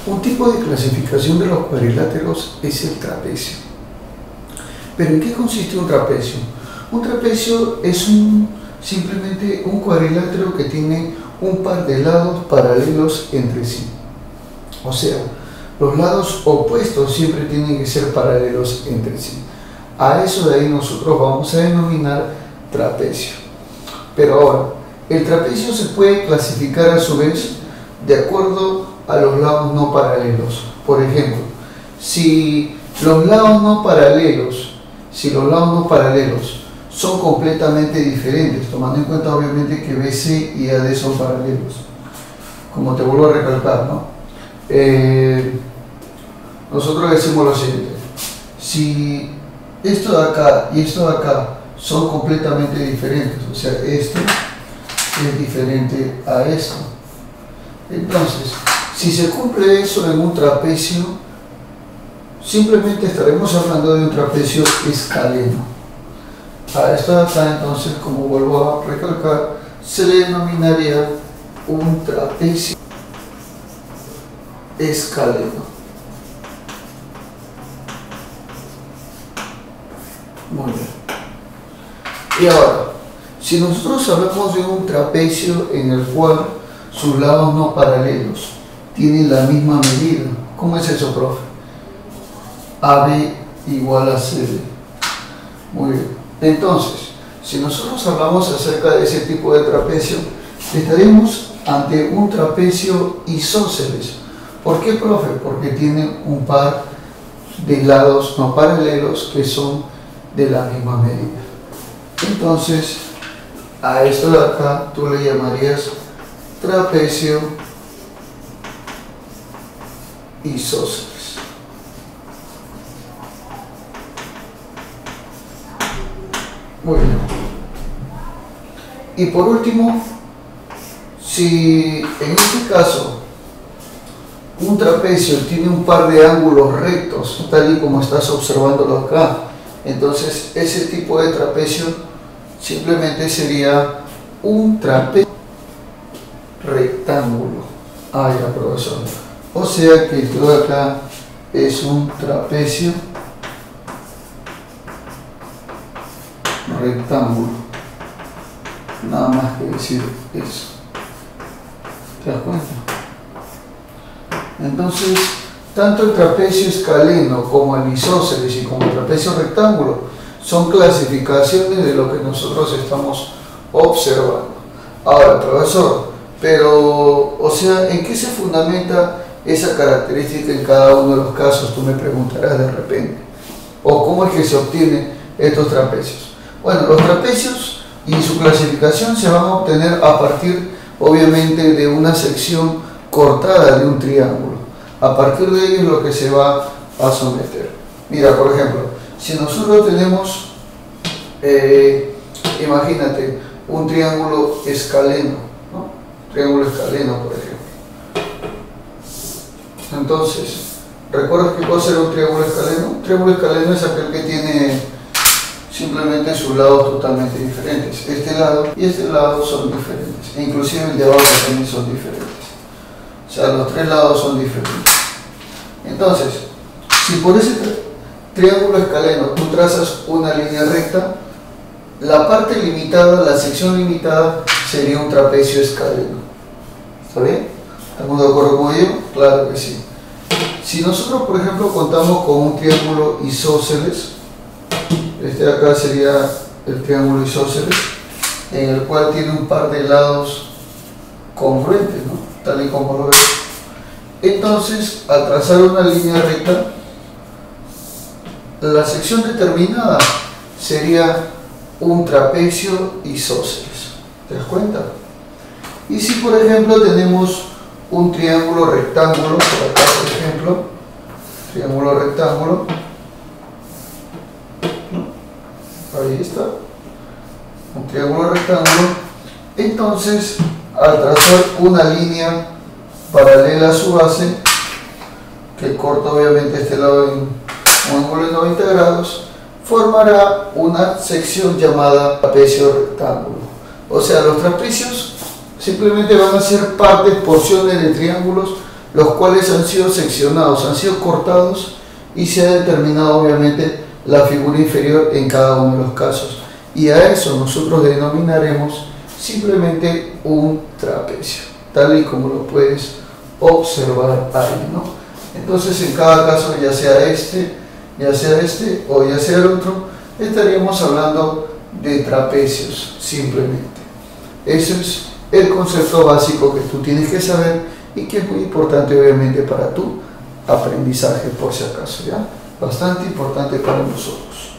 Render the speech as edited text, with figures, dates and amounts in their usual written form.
Un tipo de clasificación de los cuadriláteros es el trapecio. ¿Pero en qué consiste un trapecio? Un trapecio es simplemente un cuadrilátero que tiene un par de lados paralelos entre sí. O sea, los lados opuestos siempre tienen que ser paralelos entre sí. A eso de ahí nosotros vamos a denominar trapecio. Pero ahora, el trapecio se puede clasificar a su vez de acuerdo a los lados no paralelos. Por ejemplo, si los lados no paralelos son completamente diferentes, tomando en cuenta obviamente que BC y AD son paralelos, como te vuelvo a recalcar, ¿no? Nosotros decimos lo siguiente: si esto de acá y esto de acá son completamente diferentes, o sea, esto es diferente a esto, entonces, si se cumple eso en un trapecio, simplemente estaremos hablando de un trapecio escaleno. A esto de acá, entonces, como vuelvo a recalcar, se le denominaría un trapecio escaleno. Muy bien. Y ahora, si nosotros hablamos de un trapecio en el cual sus lados no paralelos tienen la misma medida, ¿cómo es eso, profe? AB igual a CD. Muy bien. Entonces, si nosotros hablamos acerca de ese tipo de trapecio, estaremos ante un trapecio isósceles. ¿Por qué, profe? Porque tiene un par de lados no paralelos que son de la misma medida. Entonces, a esto de acá tú le llamarías trapecio isósceles. Muy bien. Y por último, si en este caso un trapecio tiene un par de ángulos rectos, tal y como estás observándolo acá, entonces ese tipo de trapecio simplemente sería un trapecio rectángulo. Ah, ya, profesor. O sea que esto de acá es un trapecio rectángulo. Nada más que decir eso. ¿Te das cuenta? Entonces, tanto el trapecio escaleno como el isósceles y como el trapecio rectángulo son clasificaciones de lo que nosotros estamos observando. Ahora, profesor, pero, o sea, ¿en qué se fundamenta esa característica en cada uno de los casos? Tú me preguntarás de repente. ¿O cómo es que se obtienen estos trapecios? Bueno, los trapecios y su clasificación se van a obtener a partir, obviamente, de una sección cortada de un triángulo. A partir de ello es lo que se va a someter. Mira, por ejemplo, si nosotros tenemos, imagínate, un triángulo escaleno, ¿no? Triángulo escaleno, por ejemplo. Entonces, ¿recuerdas qué cosa era un triángulo escaleno? Un triángulo escaleno es aquel que tiene simplemente sus lados totalmente diferentes. Este lado y este lado son diferentes. E inclusive el de abajo también son diferentes. O sea, los tres lados son diferentes. Entonces, si por ese triángulo escaleno tú trazas una línea recta, la parte limitada, la sección limitada, sería un trapecio escaleno. ¿Está bien? ¿Estamos de acuerdo con ello? Claro que sí. Si nosotros, por ejemplo, contamos con un triángulo isósceles, este de acá sería el triángulo isósceles, en el cual tiene un par de lados congruentes, ¿no? Tal y como lo ves. Entonces, al trazar una línea recta, la sección determinada sería un trapecio isósceles. ¿Te das cuenta? Y si, por ejemplo, tenemos un triángulo rectángulo, por acá, por ejemplo, triángulo rectángulo, ahí está, un triángulo rectángulo, entonces, al trazar una línea paralela a su base, que corta obviamente este lado en un ángulo de 90 grados, formará una sección llamada trapecio rectángulo. O sea, los trapecios simplemente van a ser partes, porciones de triángulos los cuales han sido seccionados, han sido cortados y se ha determinado obviamente la figura inferior en cada uno de los casos. Y a eso nosotros denominaremos simplemente un trapecio, tal y como lo puedes observar ahí, ¿no? Entonces en cada caso, ya sea este o ya sea el otro, estaríamos hablando de trapecios simplemente. Ese es el concepto básico que tú tienes que saber y que es muy importante obviamente para tu aprendizaje, por si acaso, ¿ya? Bastante importante para nosotros.